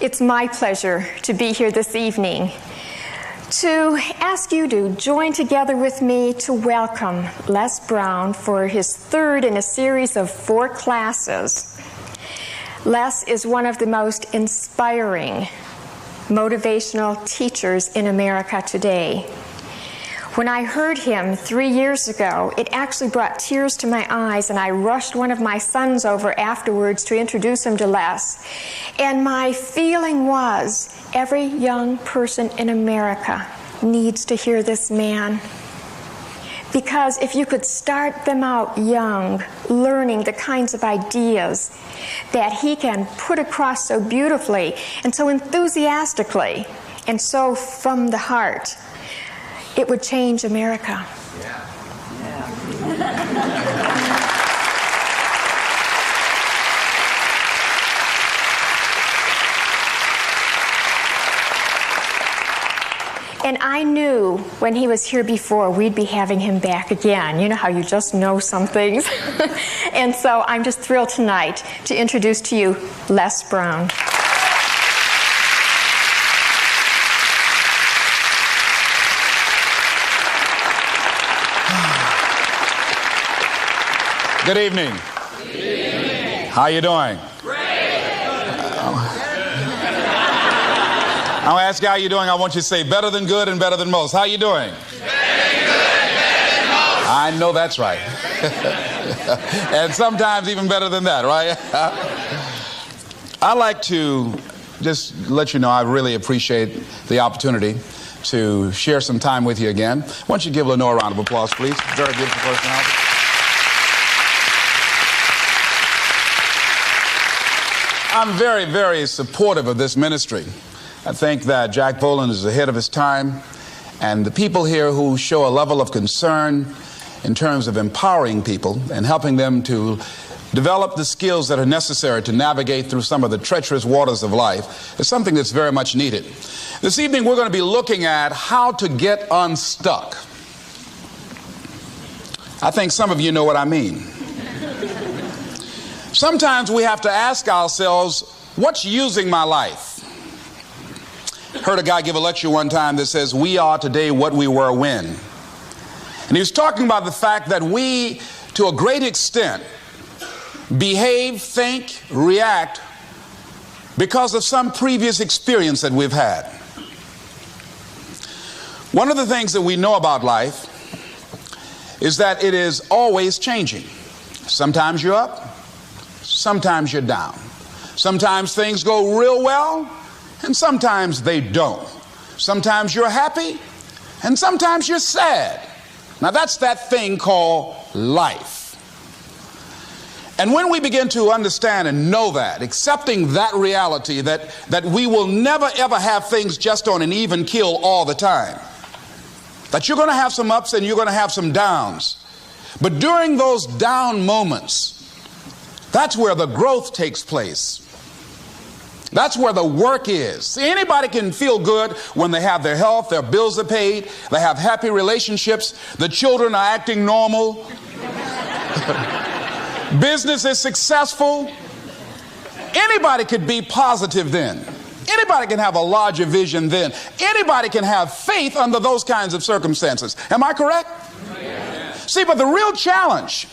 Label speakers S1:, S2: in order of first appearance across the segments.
S1: It's my pleasure to be here this evening to ask you to join together with me to welcome Les Brown for his third in a series of 4 classes. Les is one of the most inspiring motivational teachers in America today. When I heard him 3 years ago, it actually brought tears to my eyes, and I rushed one of my sons over afterwards to introduce him to Les. And my feeling was, every young person in America needs to hear this man. Because if you could start them out young, learning the kinds of ideas that he can put across so beautifully and so enthusiastically and so from the heart, it would change America. And I knew when he was here before, we'd be having him back again. You know how you just know some things? And so I'm just thrilled tonight to introduce to you Les Brown.
S2: Good evening.
S3: Good evening.
S2: How you doing?
S3: Great.
S2: I'll ask you how you doing. I want you to say better than good and better than most. How you doing?
S3: Better than good and better than most.
S2: I know that's right. And sometimes even better than that, right? I like to just let you know I really appreciate the opportunity to share some time with you again. Why don't you give Lenore a round of applause, please? Very beautiful personality. I'm very, very supportive of this ministry. I think that Jack Boland is ahead of his time, and the people here who show a level of concern in terms of empowering people and helping them to develop the skills that are necessary to navigate through some of the treacherous waters of life is something that's very much needed. This evening we're going to be looking at how to get unstuck. I think some of you know what I mean. Sometimes we have to ask ourselves, what's using my life? Heard a guy give a lecture one time that says, we are today what we were when. And he was talking about the fact that we, to a great extent, behave, think, react because of some previous experience that we've had. One of the things that we know about life is that it is always changing. Sometimes you're up. Sometimes you're down. Sometimes things go real well, and sometimes they don't. Sometimes you're happy, and sometimes you're sad. Now that's that thing called life. And when we begin to understand and know that, accepting that reality that we will never ever have things just on an even keel all the time, that you're going to have some ups and you're going to have some downs, but during those down moments, that's where the growth takes place. That's where the work is. See, anybody can feel good when they have their health, their bills are paid, they have happy relationships, the children are acting normal, business is successful. Anybody could be positive then. Anybody can have a larger vision then. Anybody can have faith under those kinds of circumstances. Am I correct? Yes. See, but the real challenge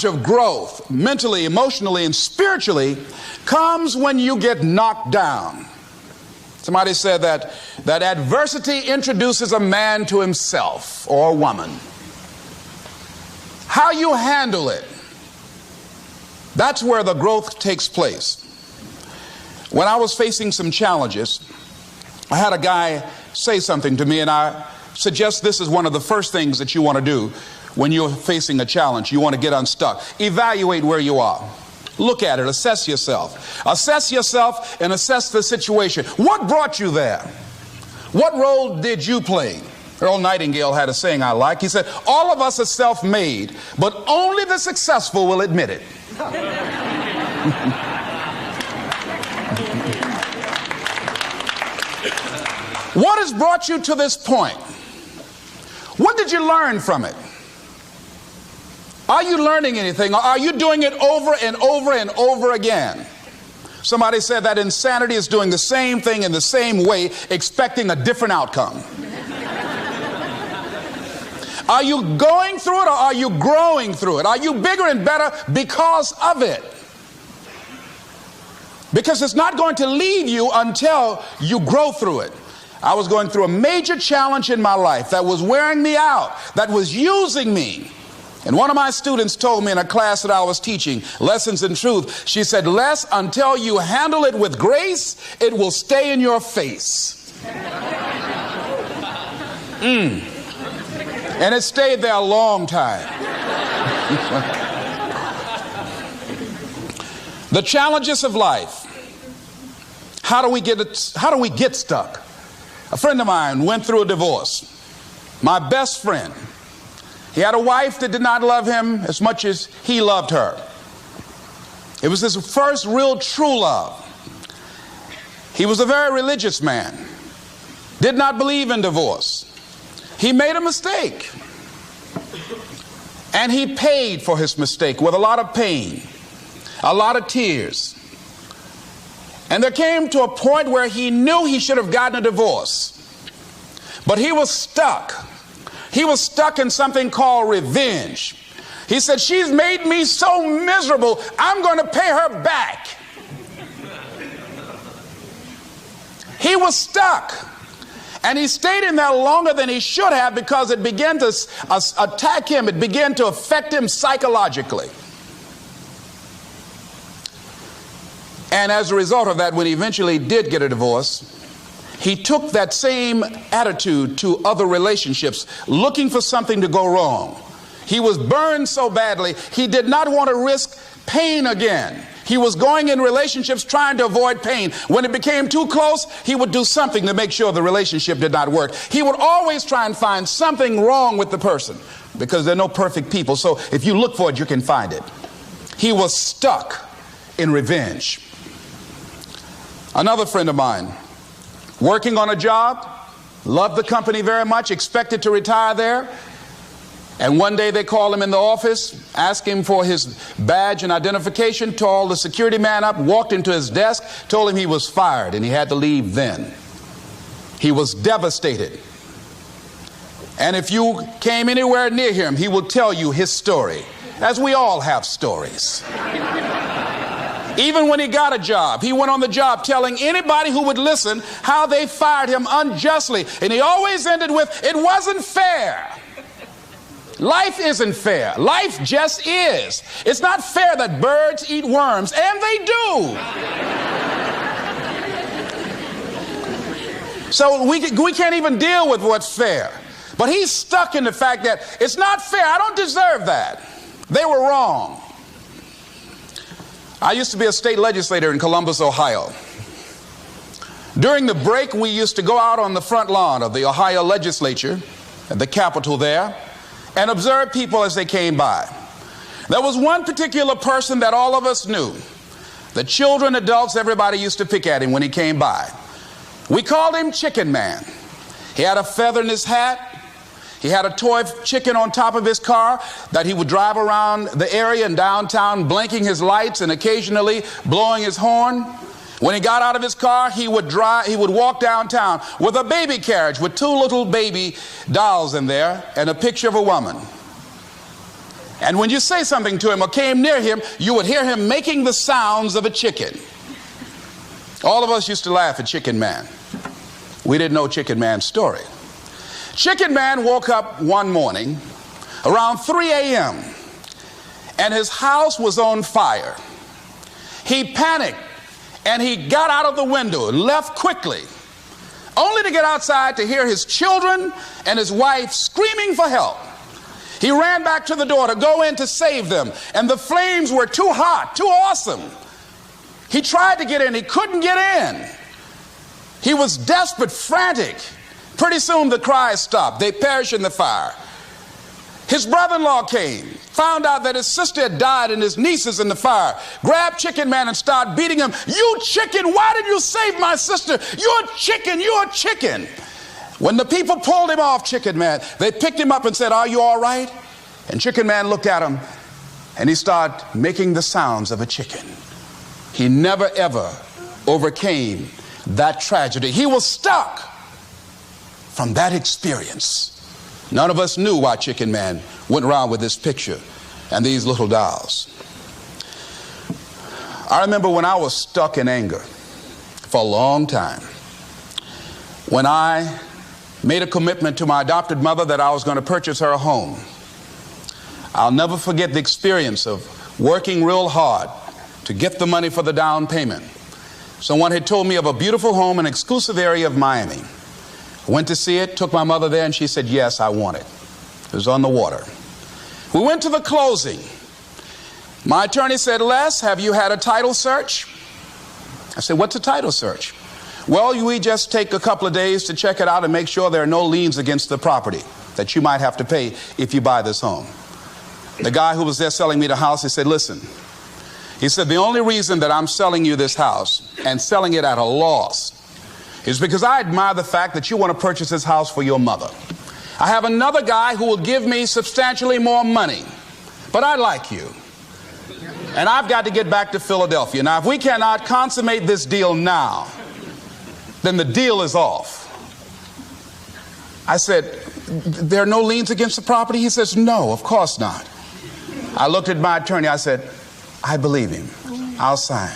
S2: of growth, mentally, emotionally, and spiritually, comes when you get knocked down. Somebody said that adversity introduces a man to himself or a woman. How you handle it, that's where the growth takes place. When I was facing some challenges, I had a guy say something to me, and I suggest this is one of the first things that you want to do when you're facing a challenge. You want to get unstuck. Evaluate where you are. Look at it. Assess yourself. Assess yourself and assess the situation. What brought you there? What role did you play? Earl Nightingale had a saying I like. He said, all of us are self-made, but only the successful will admit it. What has brought you to this point? What did you learn from it? Are you learning anything? Or are you doing it over and over and over again? Somebody said that insanity is doing the same thing in the same way, expecting a different outcome. Are you going through it, or are you growing through it? Are you bigger and better because of it? Because it's not going to leave you until you grow through it. I was going through a major challenge in my life that was wearing me out, that was using me. And one of my students told me in a class that I was teaching, Lessons in Truth, she said, Les, until you handle it with grace, it will stay in your face. And it stayed there a long time. The challenges of life. How do we get stuck? A friend of mine went through a divorce. My best friend. He had a wife that did not love him as much as he loved her. It was his first real true love. He was a very religious man. Did not believe in divorce. He made a mistake. And he paid for his mistake with a lot of pain, a lot of tears. And there came to a point where he knew he should have gotten a divorce. But he was stuck. He was stuck in something called revenge. He said, she's made me so miserable, I'm going to pay her back. He was stuck. And he stayed in there longer than he should have because it began to attack him. It began to affect him psychologically. And as a result of that, when he eventually did get a divorce, he took that same attitude to other relationships, looking for something to go wrong. He was burned so badly, he did not want to risk pain again. He was going in relationships trying to avoid pain. When it became too close, he would do something to make sure the relationship did not work. He would always try and find something wrong with the person, because there are no perfect people. So if you look for it, you can find it. He was stuck in revenge. Another friend of mine, working on a job, loved the company very much, expected to retire there. And one day they called him in the office, asked him for his badge and identification, called the security man up, walked into his desk, told him he was fired and he had to leave then. He was devastated. And if you came anywhere near him, he will tell you his story, as we all have stories. Even when he got a job, he went on the job telling anybody who would listen how they fired him unjustly. And he always ended with, it wasn't fair. Life isn't fair. Life just is. It's not fair that birds eat worms, and they do. So we can't even deal with what's fair. But he's stuck in the fact that it's not fair. I don't deserve that. They were wrong. I used to be a state legislator in Columbus, Ohio. During the break, we used to go out on the front lawn of the Ohio legislature, at the Capitol there, and observe people as they came by. There was one particular person that all of us knew. The children, adults, everybody used to pick at him when he came by. We called him Chicken Man. He had a feather in his hat. He had a toy chicken on top of his car that he would drive around the area in downtown, blinking his lights and occasionally blowing his horn. When he got out of his car, he would walk downtown with a baby carriage with two little baby dolls in there and a picture of a woman. And when you say something to him or came near him, you would hear him making the sounds of a chicken. All of us used to laugh at Chicken Man. We didn't know Chicken Man's story. Chicken Man woke up one morning around 3 a.m. and his house was on fire. He panicked and he got out of the window and left quickly, only to get outside to hear his children and his wife screaming for help. He ran back to the door to go in to save them, and the flames were too hot, too awesome. He tried to get in, he couldn't get in. He was desperate, frantic. Pretty soon the cries stopped. They perished in the fire. His brother-in-law came, found out that his sister had died and his niece is in the fire, grabbed Chicken Man and started beating him. You chicken, why did you save my sister? You're a chicken, you're a chicken. When the people pulled him off Chicken Man, they picked him up and said, are you all right? And Chicken Man looked at him and he started making the sounds of a chicken. he never ever overcame that tragedy. He was stuck from that experience. None of us knew why Chicken Man went around with this picture and these little dolls. I remember when I was stuck in anger for a long time, when I made a commitment to my adopted mother that I was going to purchase her a home. I'll never forget the experience of working real hard to get the money for the down payment. Someone had told me of a beautiful home in an exclusive area of Miami. I went to see it, took my mother there, and she said, yes, I want it. It was on the water. We went to the closing. My attorney said, Les, have you had a title search? I said, what's a title search? Well, we just take a couple of days to check it out and make sure there are no liens against the property that you might have to pay if you buy this home. The guy who was there selling me the house, he said, listen, he said, the only reason that I'm selling you this house and selling it at a loss is because I admire the fact that you want to purchase this house for your mother. I have another guy who will give me substantially more money, but I like you. And I've got to get back to Philadelphia. Now, if we cannot consummate this deal now, then the deal is off. I said, there are no liens against the property? He says, no, of course not. I looked at my attorney. I said, I believe him. I'll sign.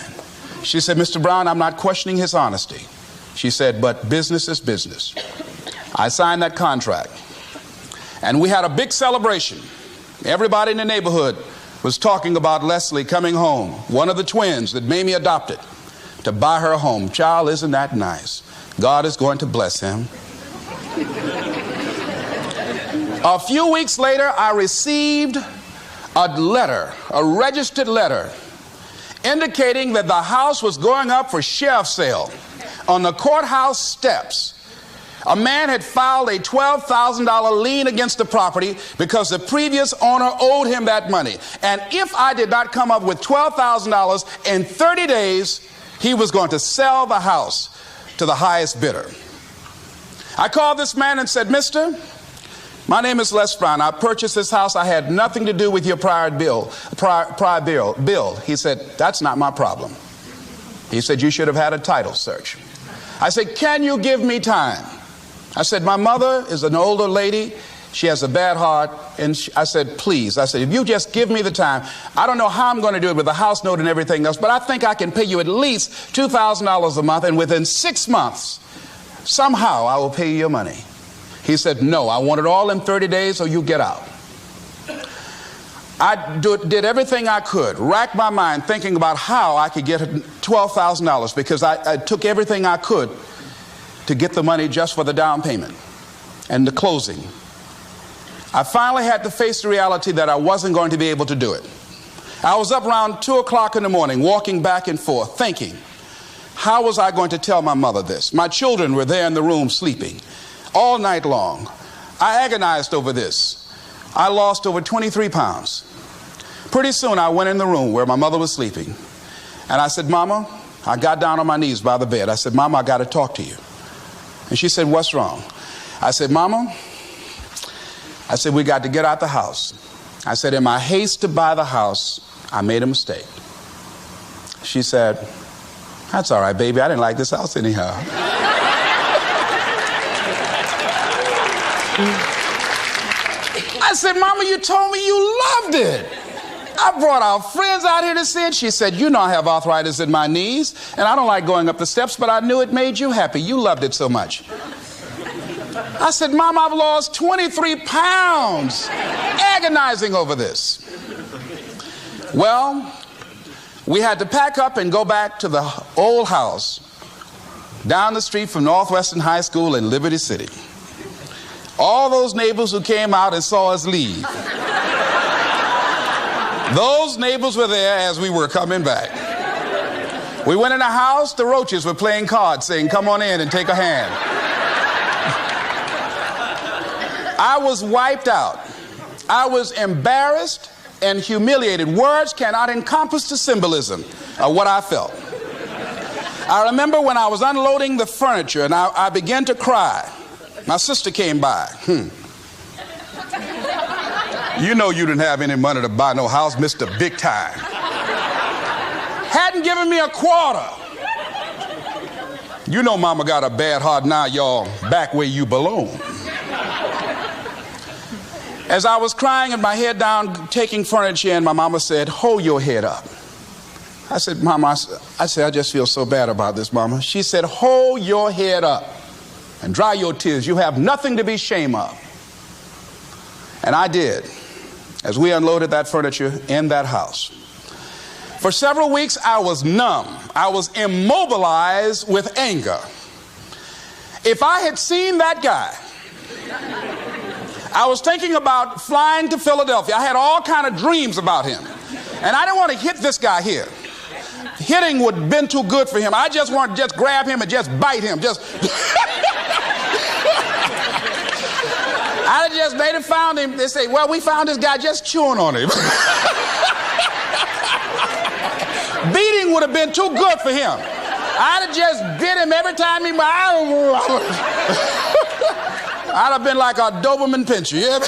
S2: She said, Mr. Brown, I'm not questioning his honesty. She said, but business is business. I signed that contract. And we had a big celebration. Everybody in the neighborhood was talking about Leslie coming home, one of the twins that Mamie adopted, to buy her a home. Child, isn't that nice? God is going to bless him. A few weeks later, I received a letter, a registered letter, indicating that the house was going up for sheriff's sale on the courthouse steps. A man had filed a $12,000 lien against the property because the previous owner owed him that money. And if I did not come up with $12,000 in 30 days, he was going to sell the house to the highest bidder. I called this man and said, Mister, my name is Les Brown. I purchased this house. I had nothing to do with your prior bill. He said, that's not my problem. He said, you should have had a title search. I said, can you give me time? I said, my mother is an older lady. She has a bad heart. And I said, please. I said, if you just give me the time, I don't know how I'm going to do it with the house note and everything else, but I think I can pay you at least $2,000 a month. And within 6 months, somehow I will pay you your money. He said, no, I want it all in 30 days or you get out. I did everything I could, racked my mind thinking about how I could get $12,000 because I took everything I could to get the money just for the down payment and the closing. I finally had to face the reality that I wasn't going to be able to do it. I was up around 2 o'clock in the morning, walking back and forth, thinking, how was I going to tell my mother this? My children were there in the room sleeping all night long. I agonized over this. I lost over 23 pounds. Pretty soon I went in the room where my mother was sleeping and I said, Mama, I got down on my knees by the bed. I said, Mama, I got to talk to you. And she said, what's wrong? I said, Mama, I said, we got to get out the house. I said, in my haste to buy the house, I made a mistake. She said, that's all right, baby. I didn't like this house anyhow. I said, Mama, you told me you loved it. I brought our friends out here to see it. She said, you know I have arthritis in my knees, and I don't like going up the steps, but I knew it made you happy. You loved it so much. I said, Mom, I've lost 23 pounds agonizing over this. Well, we had to pack up and go back to the old house down the street from Northwestern High School in Liberty City. All those neighbors who came out and saw us leave, those neighbors were there as we were coming back. We went in the house, the roaches were playing cards saying, come on in and take a hand. I was wiped out. I was embarrassed and humiliated. Words cannot encompass the symbolism of what I felt. I remember when I was unloading the furniture and I began to cry. My sister came by. You know you didn't have any money to buy no house, Mr. Big Time. Hadn't hadn't given me a quarter. You know mama got a bad heart now, y'all, back where you belong. As I was crying and my head down, taking furniture in, my mama said, hold your head up. I said, Mama, I just feel so bad about this, Mama. She said, hold your head up and dry your tears. You have nothing to be ashamed of. And I did, as we unloaded that furniture in that house. For several weeks, I was numb. I was immobilized with anger. If I had seen that guy, I was thinking about flying to Philadelphia. I had all kind of dreams about him. And I didn't want to hit this guy here. Hitting would have been too good for him. I just wanted to just grab him and just bite him. I just made it, found him. They say, well, we found this guy just chewing on him. Beating would have been too good for him. I'd have just bit him every time he... I'd have been like a Doberman pincher. Yeah?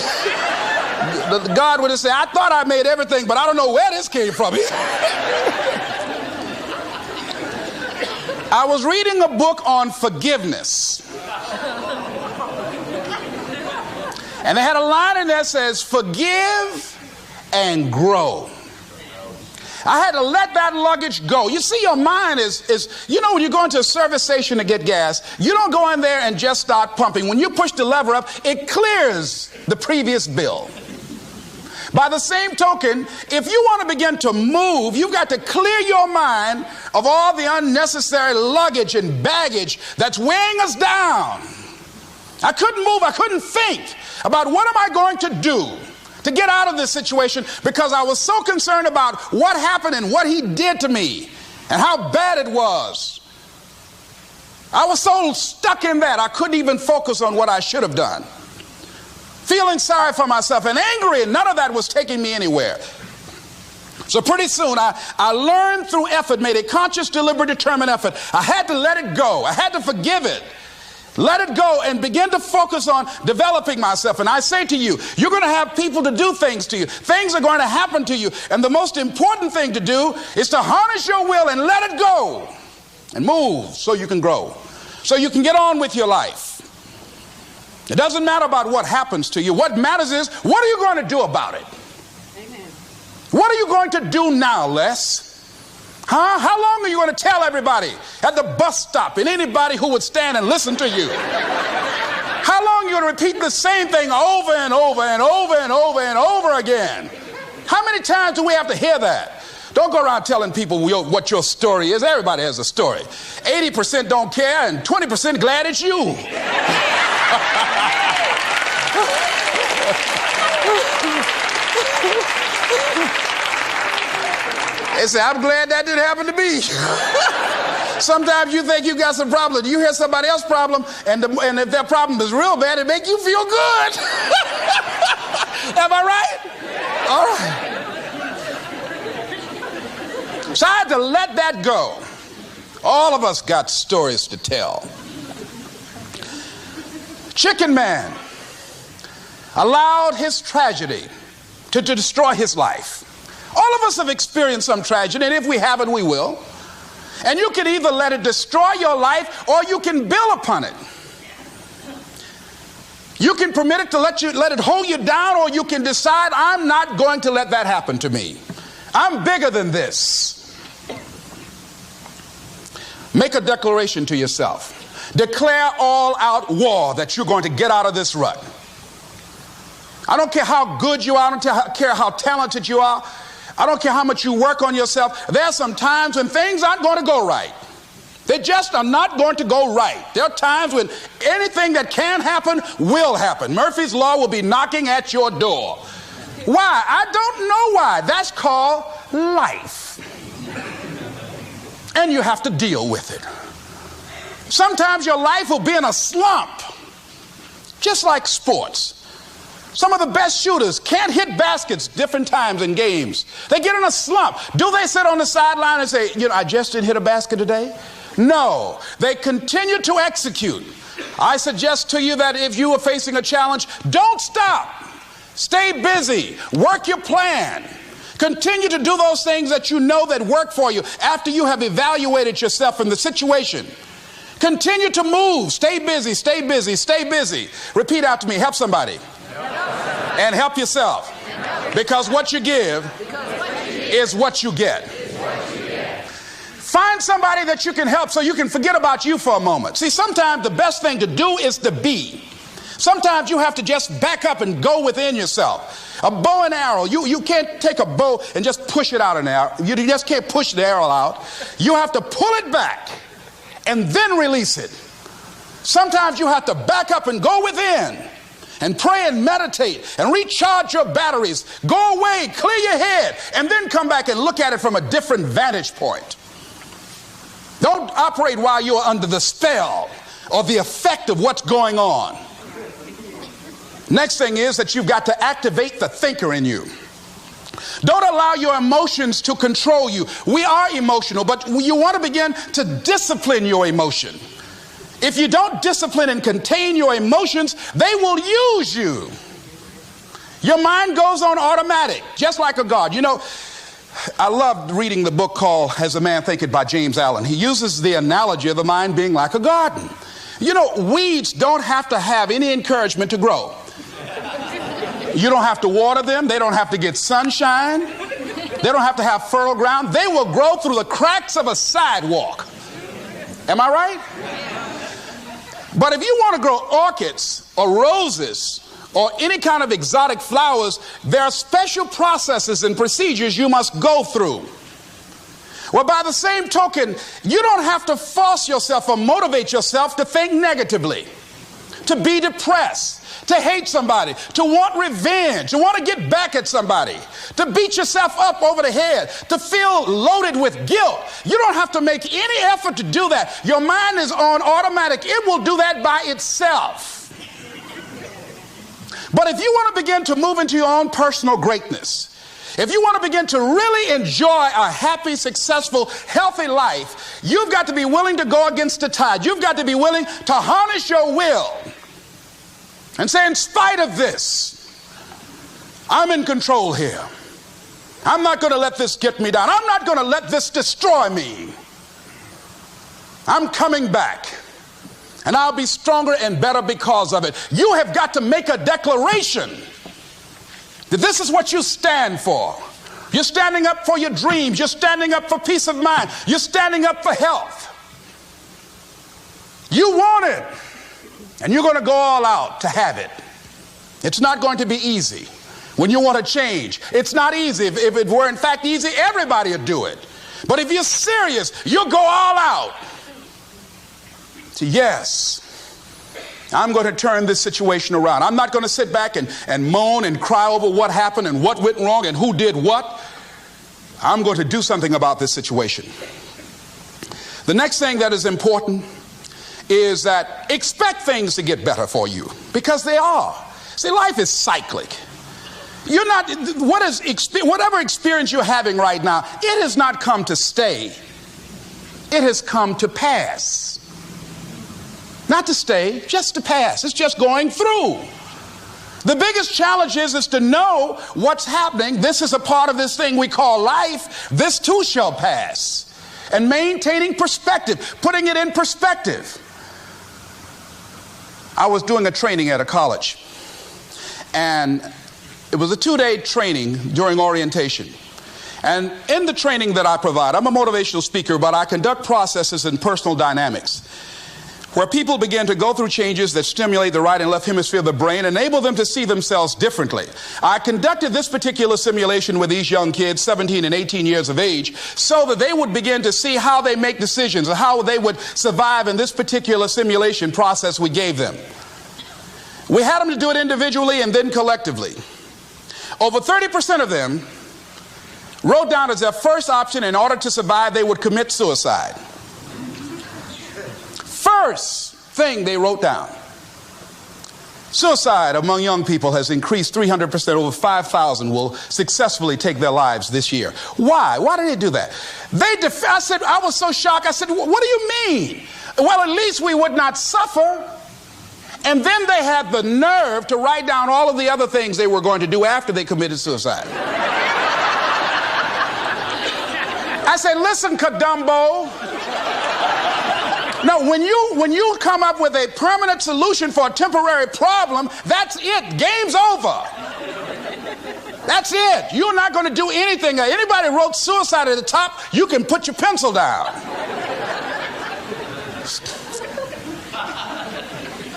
S2: God would have said, I thought I made everything, but I don't know where this came from. I was reading a book on forgiveness. And they had a line in there that says, forgive and grow. I had to let that luggage go. You see, your mind is you know, when you go into a service station to get gas, you don't go in there and just start pumping. When you push the lever up, it clears the previous bill. By the same token, if you want to begin to move, you've got to clear your mind of all the unnecessary luggage and baggage that's weighing us down. I couldn't move. I couldn't think about what am I going to do to get out of this situation, because I was so concerned about what happened and what he did to me and how bad it was. I was so stuck in that I couldn't even focus on what I should have done. Feeling sorry for myself and angry, and none of that was taking me anywhere. So pretty soon I learned through effort, made a conscious, deliberate, determined effort. I had to let it go. I had to forgive it. Let it go and begin to focus on developing myself. And I say to you, you're going to have people to do things to you. Things are going to happen to you. And the most important thing to do is to harness your will and let it go and move so you can grow, so you can get on with your life. It doesn't matter about what happens to you. What matters is, what are you going to do about it? Amen. What are you going to do now, Les? Huh? How long are you going to tell everybody at the bus stop and anybody who would stand and listen to you? How long are you going to repeat the same thing over and over and over and over and over again? How many times do we have to hear that? Don't go around telling people what your story is. Everybody has a story. 80% don't care and 20% glad it's you. They say, I'm glad that didn't happen to me. Sometimes you think you got some problem. You hear somebody else's problem, and if their problem is real bad, it makes you feel good. Am I right? All right. So I had to let that go. All of us got stories to tell. Chicken Man allowed his tragedy to destroy his life. All of us have experienced some tragedy, and if we haven't, we will. And you can either let it destroy your life, or you can build upon it. You can permit it to let it hold you down, or you can decide, I'm not going to let that happen to me. I'm bigger than this. Make a declaration to yourself. Declare all out war that you're going to get out of this rut. I don't care how good you are. I don't care how talented you are. I don't care how much you work on yourself. There are some times when things aren't going to go right. They just are not going to go right. There are times when anything that can happen will happen. Murphy's Law will be knocking at your door. Why? I don't know why. That's called life. And you have to deal with it. Sometimes your life will be in a slump, just like sports. Some of the best shooters can't hit baskets different times in games. They get in a slump. Do they sit on the sideline and say, I just didn't hit a basket today? No, they continue to execute. I suggest to you that if you are facing a challenge, don't stop. Stay busy. Work your plan. Continue to do those things that you know that work for you after you have evaluated yourself in the situation. Continue to move. Stay busy, stay busy, stay busy. Repeat after me. Help somebody. And help yourself. Because what you give is what you get. Find somebody that you can help so you can forget about you for a moment. See, sometimes the best thing to do is to be. Sometimes you have to just back up and go within yourself. A bow and arrow, you can't take a bow and just push it out an arrow. You just can't push the arrow out. You have to pull it back and then release it. Sometimes you have to back up and go within and pray and meditate and recharge your batteries. Go away, clear your head, and then come back and look at it from a different vantage point. Don't operate while you're under the spell or the effect of what's going on. Next thing is that you've got to activate the thinker in you. Don't allow your emotions to control you. We are emotional, but you want to begin to discipline your emotion. If you don't discipline and contain your emotions, they will use you. Your mind goes on automatic, just like a guard. You know, I loved reading the book called As a Man Thinketh by James Allen. He uses the analogy of the mind being like a garden. You know, weeds don't have to have any encouragement to grow. You don't have to water them. They don't have to get sunshine. They don't have to have fertile ground. They will grow through the cracks of a sidewalk. Am I right? But if you want to grow orchids or roses or any kind of exotic flowers, there are special processes and procedures you must go through. Well, by the same token, you don't have to force yourself or motivate yourself to think negatively, to be depressed, to hate somebody, to want revenge, to want to get back at somebody, to beat yourself up over the head, to feel loaded with guilt. You don't have to make any effort to do that. Your mind is on automatic. It will do that by itself. But if you want to begin to move into your own personal greatness, if you want to begin to really enjoy a happy, successful, healthy life, you've got to be willing to go against the tide. You've got to be willing to harness your will and say, in spite of this, I'm in control here. I'm not going to let this get me down. I'm not going to let this destroy me. I'm coming back. And I'll be stronger and better because of it. You have got to make a declaration that this is what you stand for. You're standing up for your dreams. You're standing up for peace of mind. You're standing up for health. You want it. And you're going to go all out to have it. It's not going to be easy. When you want to change, it's not easy. If it were in fact easy, everybody would do it. But if you're serious, you'll go all out. So yes, I'm going to turn this situation around. I'm not going to sit back and moan and cry over what happened and what went wrong and who did what. I'm going to do something about this situation. The next thing that is important is that expect things to get better for you, because they are. See, life is cyclic. You're not, whatever experience you're having right now, it has not come to stay. It has come to pass. Not to stay, just to pass. It's just going through. The biggest challenge is to know what's happening. This is a part of this thing we call life. This too shall pass. And maintaining perspective, putting it in perspective. I was doing a training at a college, and it was a 2-day training during orientation. And in the training that I provide, I'm a motivational speaker, but I conduct processes in personal dynamics, where people begin to go through changes that stimulate the right and left hemisphere of the brain, enable them to see themselves differently. I conducted this particular simulation with these young kids, 17 and 18 years of age, so that they would begin to see how they make decisions and how they would survive in this particular simulation process we gave them. We had them to do it individually and then collectively. Over 30% of them wrote down as their first option, in order to survive, they would commit suicide. First thing they wrote down. Suicide among young people has increased 300%. Over 5,000 will successfully take their lives this year. Why? Why did they do that? I was so shocked. I said, what do you mean? Well, at least we would not suffer. And then they had the nerve to write down all of the other things they were going to do after they committed suicide. I said, listen, Kadumbo. No, when you come up with a permanent solution for a temporary problem, that's it. Game's over. That's it. You're not going to do anything. Anybody wrote suicide at the top, you can put your pencil down.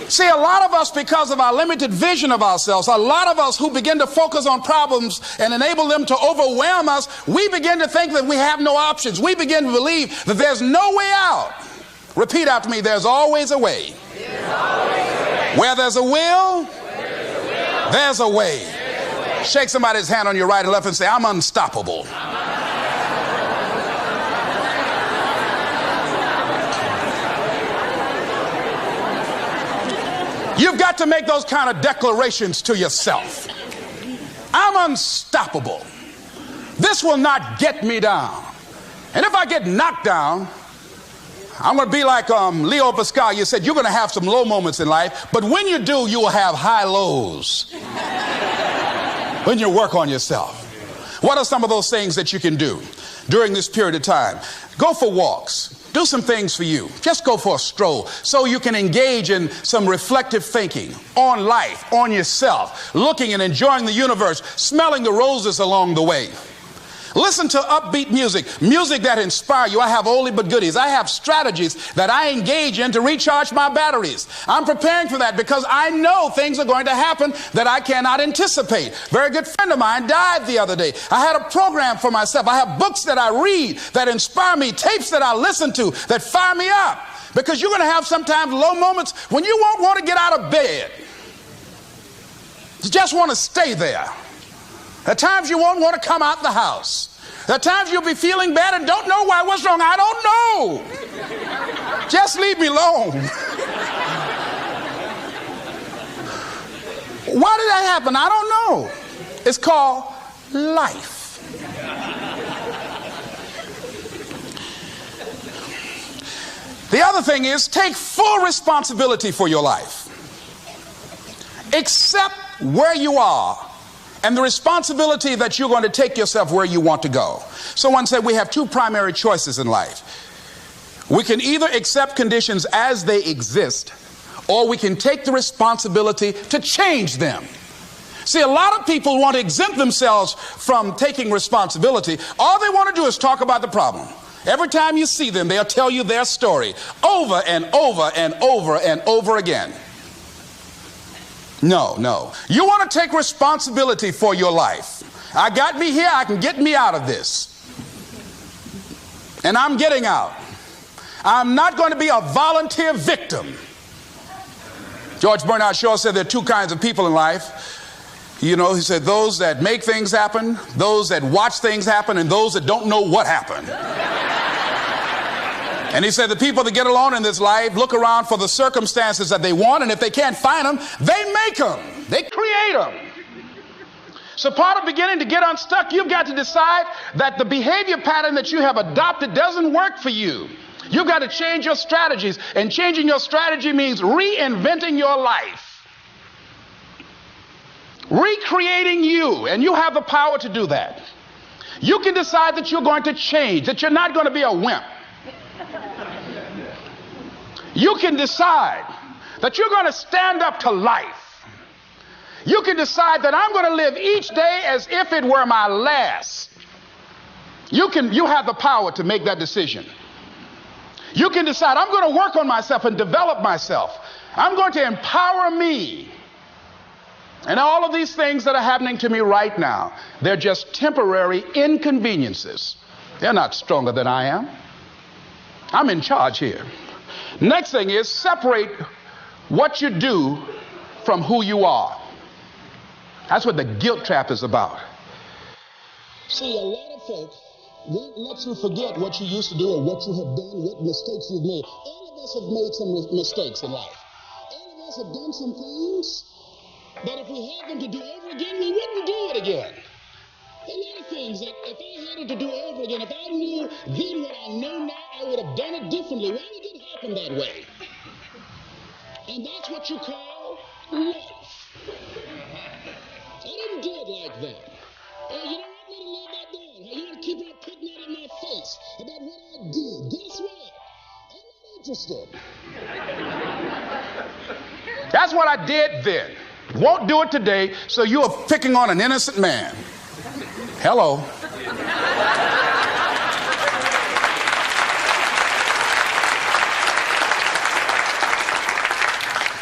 S2: See, a lot of us, because of our limited vision of ourselves, a lot of us who begin to focus on problems and enable them to overwhelm us, we begin to think that we have no options. We begin to believe that there's no way out. Repeat after me, there's always a way. Where there's a will, there's a way. Shake somebody's hand on your right and left and say, I'm unstoppable. You've got to make those kind of declarations to yourself. I'm unstoppable. This will not get me down. And if I get knocked down, I'm going to be like Leo Pascal. You said you're going to have some low moments in life, but when you do, you will have high lows when you work on yourself. What are some of those things that you can do during this period of time? Go for walks. Do some things for you. Just go for a stroll so you can engage in some reflective thinking on life, on yourself, looking and enjoying the universe, smelling the roses along the way. Listen to upbeat music, music that inspires you. I have oldie but goodies. I have strategies that I engage in to recharge my batteries. I'm preparing for that because I know things are going to happen that I cannot anticipate. A very good friend of mine died the other day. I had a program for myself. I have books that I read that inspire me, tapes that I listen to that fire me up. Because you're going to have sometimes low moments when you won't want to get out of bed. You just want to stay there. At times you won't want to come out the house. At times you'll be feeling bad and don't know why. What's wrong? I don't know. Just leave me alone. Why did that happen? I don't know. It's called life. The other thing is take full responsibility for your life. Accept where you are and the responsibility that you're going to take yourself where you want to go. Someone said we have two primary choices in life. We can either accept conditions as they exist, or we can take the responsibility to change them. See, a lot of people want to exempt themselves from taking responsibility. All they want to do is talk about the problem. Every time you see them, they'll tell you their story over and over and over and over again. No. You want to take responsibility for your life. I got me here, I can get me out of this. And I'm getting out. I'm not going to be a volunteer victim. George Bernard Shaw said there are two kinds of people in life. You know, he said those that make things happen, those that watch things happen, and those that don't know what happened. And he said the people that get along in this life look around for the circumstances that they want, and if they can't find them, they make them. They create them. So part of beginning to get unstuck, you've got to decide that the behavior pattern that you have adopted doesn't work for you. You've got to change your strategies, and changing your strategy means reinventing your life. Recreating you, and you have the power to do that. You can decide that you're going to change, that you're not going to be a wimp. You can decide that you're going to stand up to life. You can decide that I'm going to live each day as if it were my last. You have the power to make that decision. You can decide I'm going to work on myself and develop myself. I'm going to empower me. And all of these things that are happening to me right now, they're just temporary inconveniences. They're not stronger than I am. I'm in charge here. Next thing is separate what you do from who you are. That's what the guilt trap is about. See, a lot of folks won't let you forget what you used to do or what you have done, what mistakes you've made. All of us have made some mistakes in life. All of us have done some things that if we had them to do over again, we wouldn't do it again. A lot of things that if I had it to do over again, if I knew then what I know now, I would have done it differently. Why did it happen that way? And that's what you call life. I didn't do it like that. Oh, you don't want me to lay that down. You want to keep on putting that in my face. interested. That's what I did then. Won't do it today, so you are picking on an innocent man. Hello.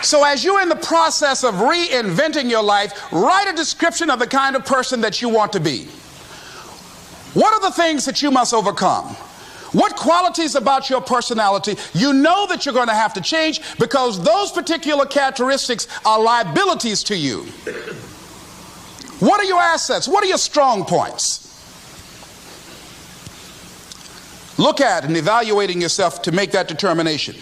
S2: So as you're in the process of reinventing your life, write a description of the kind of person that you want to be. What are the things that you must overcome? What qualities about your personality you know that you're going to have to change because those particular characteristics are liabilities to you? What are your assets? What are your strong points? Look at and evaluating yourself to make that determination.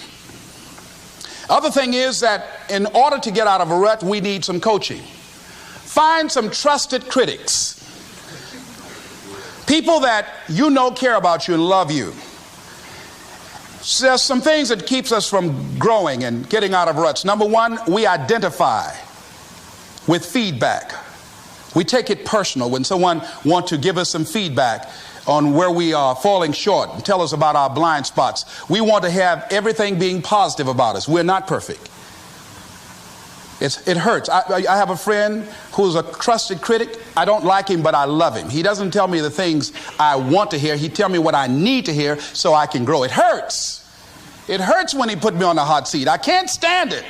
S2: Other thing is that in order to get out of a rut, we need some coaching. Find some trusted critics. People that you know care about you and love you. So there's some things that keeps us from growing and getting out of ruts. Number one, we identify with feedback. We take it personal when someone wants to give us some feedback on where we are falling short and tell us about our blind spots. We want to have everything being positive about us. We're not perfect. It hurts. I have a friend who's a trusted critic. I don't like him, but I love him. He doesn't tell me the things I want to hear. He tells me what I need to hear so I can grow. It hurts. It hurts when he put me on the hot seat. I can't stand it.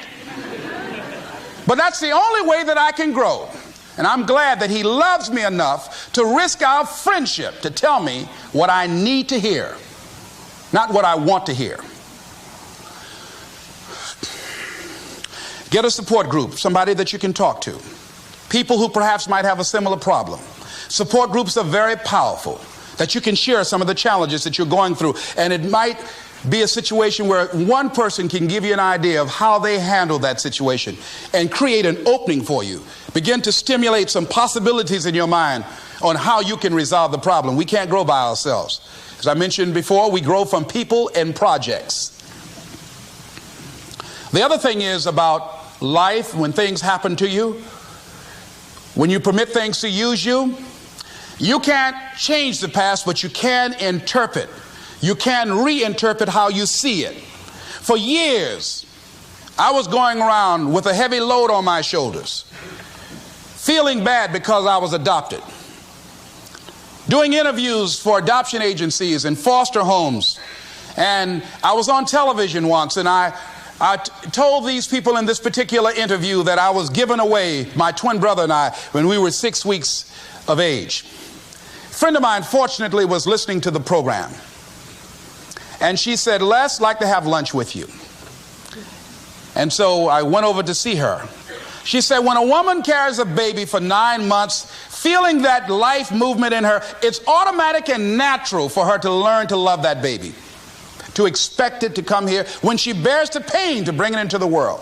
S2: But that's the only way that I can grow. And I'm glad that he loves me enough to risk our friendship to tell me what I need to hear, not what I want to hear. Get a support group, somebody that you can talk to. People who perhaps might have a similar problem. Support groups are very powerful, that you can share some of the challenges that you're going through. And it might be a situation where one person can give you an idea of how they handle that situation and create an opening for you. Begin to stimulate some possibilities in your mind on how you can resolve the problem. We can't grow by ourselves. As I mentioned before, we grow from people and projects. The other thing is about life, when things happen to you, when you permit things to use you, you can't change the past, but you can interpret. You can reinterpret how you see it. For years, I was going around with a heavy load on my shoulders, feeling bad because I was adopted, doing interviews for adoption agencies and foster homes. And I was on television once, and I told these people in this particular interview that I was given away, my twin brother and I, when we were 6 weeks of age. A friend of mine, fortunately, was listening to the program. And she said, Les, I'd like to have lunch with you. And so I went over to see her. She said, when a woman carries a baby for 9 months, feeling that life movement in her, it's automatic and natural for her to learn to love that baby, to expect it to come here when she bears the pain to bring it into the world.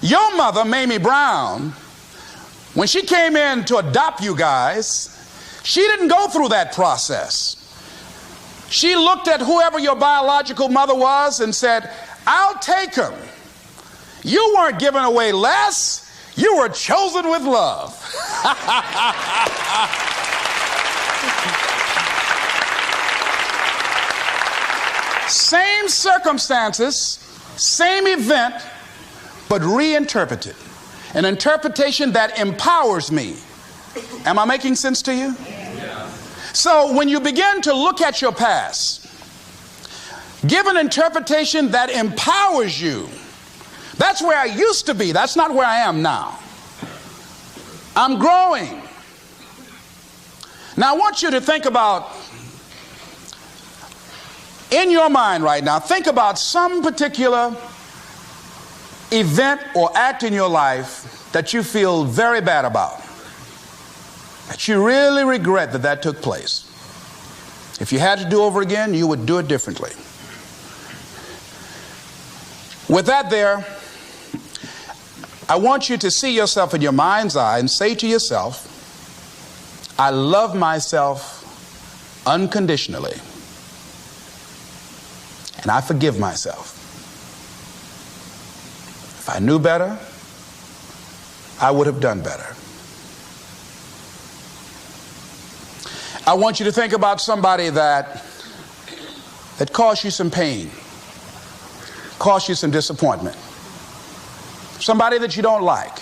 S2: Your mother, Mamie Brown, when she came in to adopt you guys, she didn't go through that process. She looked at whoever your biological mother was and said, I'll take him. You weren't given away less. You were chosen with love. Same circumstances, same event, but reinterpreted. An interpretation that empowers me. Am I making sense to you? Yeah. So when you begin to look at your past, give an interpretation that empowers you. That's where I used to be. That's not where I am now. I'm growing. Now I want you to think about, in your mind right now, think about some particular event or act in your life that you feel very bad about, that you really regret that took place. If you had to do over again, you would do it differently. With that there, I want you to see yourself in your mind's eye and say to yourself, I love myself unconditionally, and I forgive myself. If I knew better, I would have done better. I want you to think about somebody that caused you some pain. cost you some disappointment. Somebody that you don't like.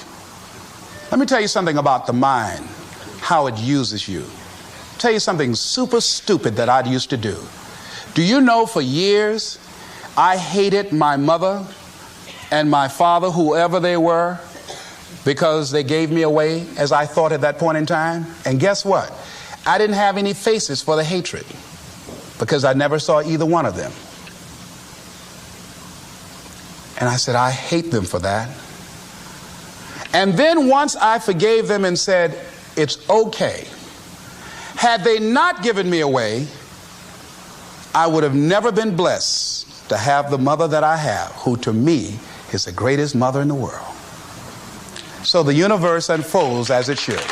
S2: Let me tell you something about the mind, how it uses you. Tell you something super stupid that I used to do. Do you know for years I hated my mother and my father, whoever they were, because they gave me away as I thought at that point in time? And guess what? I didn't have any faces for the hatred because I never saw either one of them. And I said, I hate them for that. And then once I forgave them and said, it's okay. Had they not given me away, I would have never been blessed to have the mother that I have, who to me is the greatest mother in the world. So the universe unfolds as it should.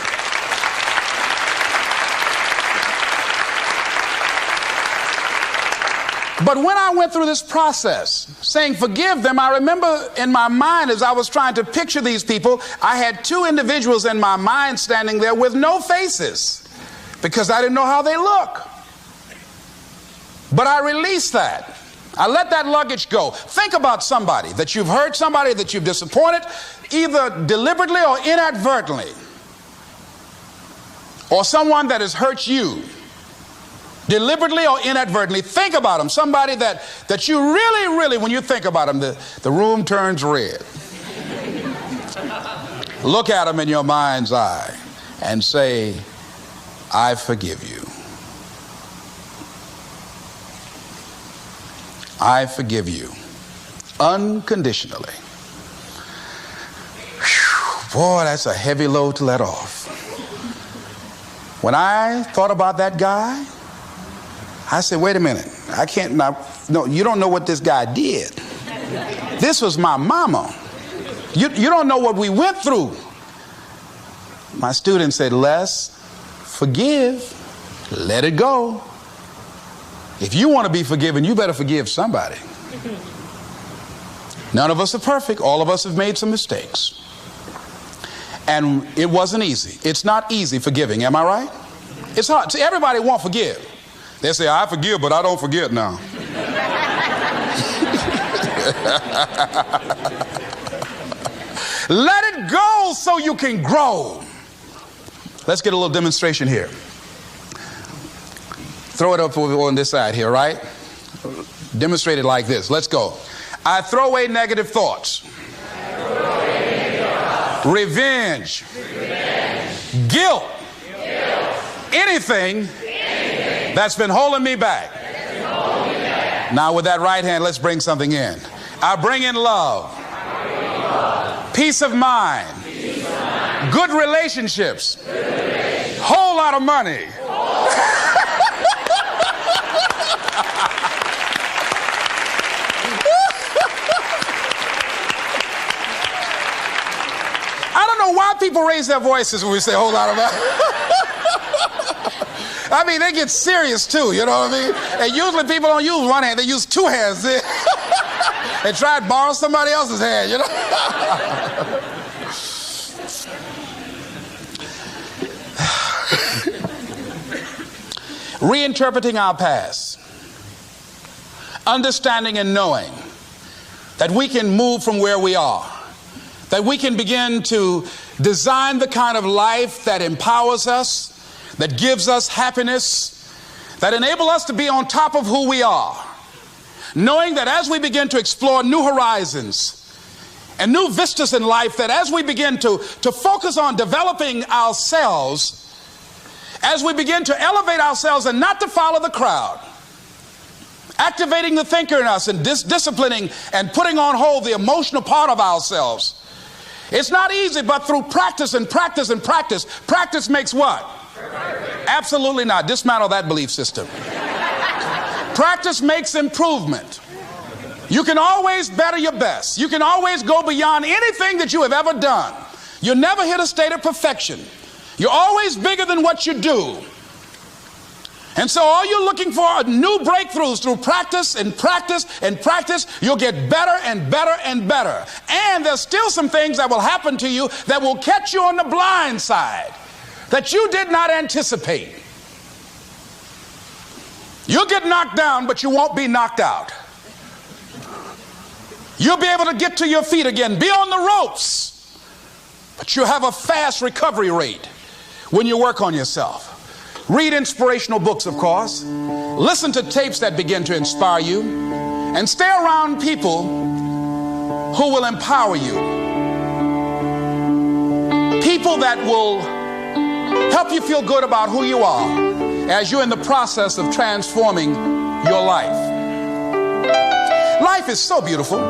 S2: But when I went through this process, saying forgive them, I remember in my mind as I was trying to picture these people, I had two individuals in my mind standing there with no faces because I didn't know how they look. But I released that. I let that luggage go. Think about somebody that you've hurt, somebody that you've disappointed, either deliberately or inadvertently, or someone that has hurt you deliberately or inadvertently. Think about them. Somebody that you really, when you think about them, the room turns red. Look at them in your mind's eye and say, I forgive you. I forgive you unconditionally. Whew, boy, that's a heavy load to let off. When I thought about that guy, I said, wait a minute, I can't, no, you don't know what this guy did. This was my mama. You don't know what we went through. My student said, Les, forgive, let it go. If you want to be forgiven, you better forgive somebody. None of us are perfect. All of us have made some mistakes. And it wasn't easy. It's not easy forgiving, am I right? It's hard. See, everybody won't forgive. They say, I forgive, but I don't forget now. Let it go so you can grow. Let's get a little demonstration here. Throw it up on this side here, right? Demonstrate it like this. Let's go. I throw away negative thoughts. Revenge. Guilt. Anything that's been holding me back. Now with that right hand, let's bring something in. I bring in love. Peace of mind. Good relationships. Whole lot of money. I don't know why people raise their voices when we say whole lot of money. I mean, they get serious too, you know what I mean? And usually people don't use one hand, they use two hands. They try to borrow somebody else's hand, you know? Reinterpreting our past. Understanding and knowing that we can move from where we are. That we can begin to design the kind of life that empowers us, that gives us happiness, that enable us to be on top of who we are. Knowing that as we begin to explore new horizons and new vistas in life, that as we begin to focus on developing ourselves, as we begin to elevate ourselves and not to follow the crowd, activating the thinker in us and disciplining and putting on hold the emotional part of ourselves. It's not easy, but through practice and practice and practice, practice makes what? Absolutely not. Dismantle that belief system. Practice makes improvement. You can always better your best. You can always go beyond anything that you have ever done. You never hit a state of perfection. You're always bigger than what you do. And so all you're looking for are new breakthroughs through practice and practice and practice. You'll get better and better and better. And there's still some things that will happen to you that will catch you on the blind side that you did not anticipate. You'll get knocked down, but you won't be knocked out. You'll be able to get to your feet again, be on the ropes, but you have a fast recovery rate when you work on yourself. Read inspirational books, of course. Listen to tapes that begin to inspire you, and stay around people who will empower you. People that will help you feel good about who you are as you're in the process of transforming your life. Life is so beautiful.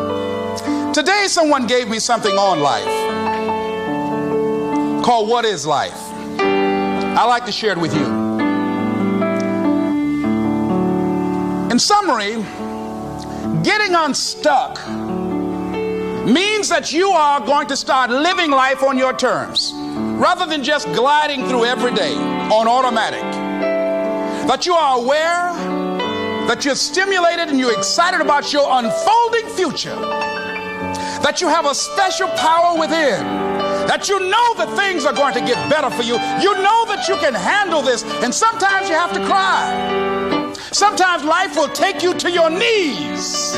S2: Today someone gave me something on life called What is Life? I'd like to share it with you. In summary, getting unstuck means that you are going to start living life on your terms rather than just gliding through every day on automatic. That you are aware, that you're stimulated and you're excited about your unfolding future. That you have a special power within. That you know that things are going to get better for you. You know that you can handle this, and sometimes you have to cry. Sometimes life will take you to your knees.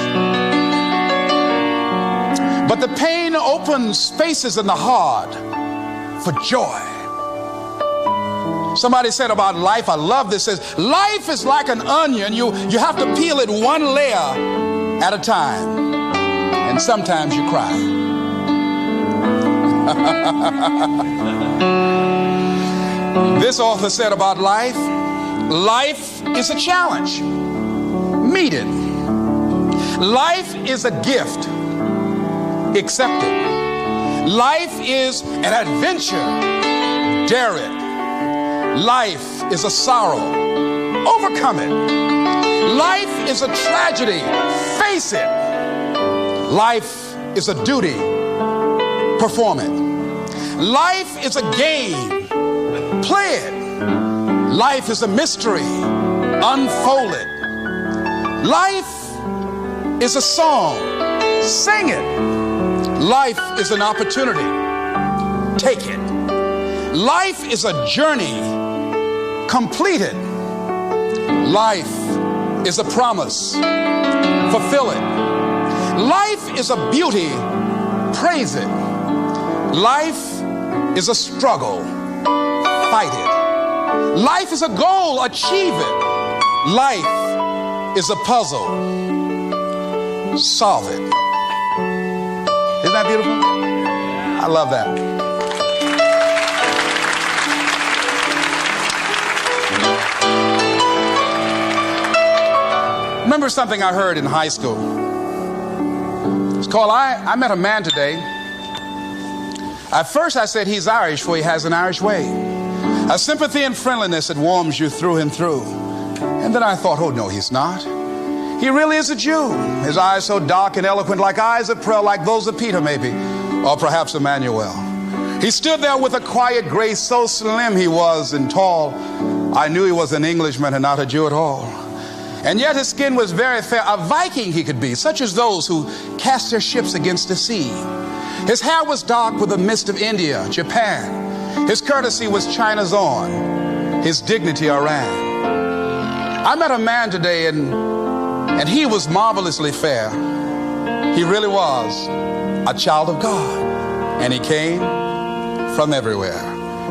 S2: But the pain opens spaces in the heart for joy. Somebody said about life, I love this, says life is like an onion. You have to peel it one layer at a time. And sometimes you cry. This author said about life, life is a challenge. Meet it. Life is a gift. Accept it. Life is an adventure. Dare it. Life is a sorrow. Overcome it. Life is a tragedy. Face it. Life is a duty. Perform it. Life is a game. Play it. Life is a mystery. Unfold it. Life is a song. Sing it. Life is an opportunity. Take it. Life is a journey. Complete it. Life is a promise. Fulfill it. Life is a beauty. Praise it. Life is a struggle. Fight it. Life is a goal. Achieve it. Life is a puzzle. Solve it. Isn't that beautiful? I love that. Remember something I heard in high school. It's called, I met a man today. At first I said he's Irish, for he has an Irish way. A sympathy and friendliness that warms you through and through. And then I thought, oh no, he's not. He really is a Jew. His eyes so dark and eloquent, like eyes of pearl, like those of Peter maybe, or perhaps Emmanuel. He stood there with a quiet grace, so slim he was and tall. I knew he was an Englishman and not a Jew at all. And yet his skin was very fair. A Viking he could be, such as those who cast their ships against the sea. His hair was dark with the mist of India, Japan. His courtesy was China's own, his dignity Iran. I met a man today and he was marvelously fair. He really was a child of God. And he came from everywhere.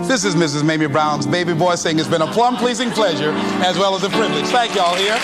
S2: This is Mrs. Mamie Brown's baby boy saying it's been a plum-pleasing pleasure as well as a privilege. Thank y'all here.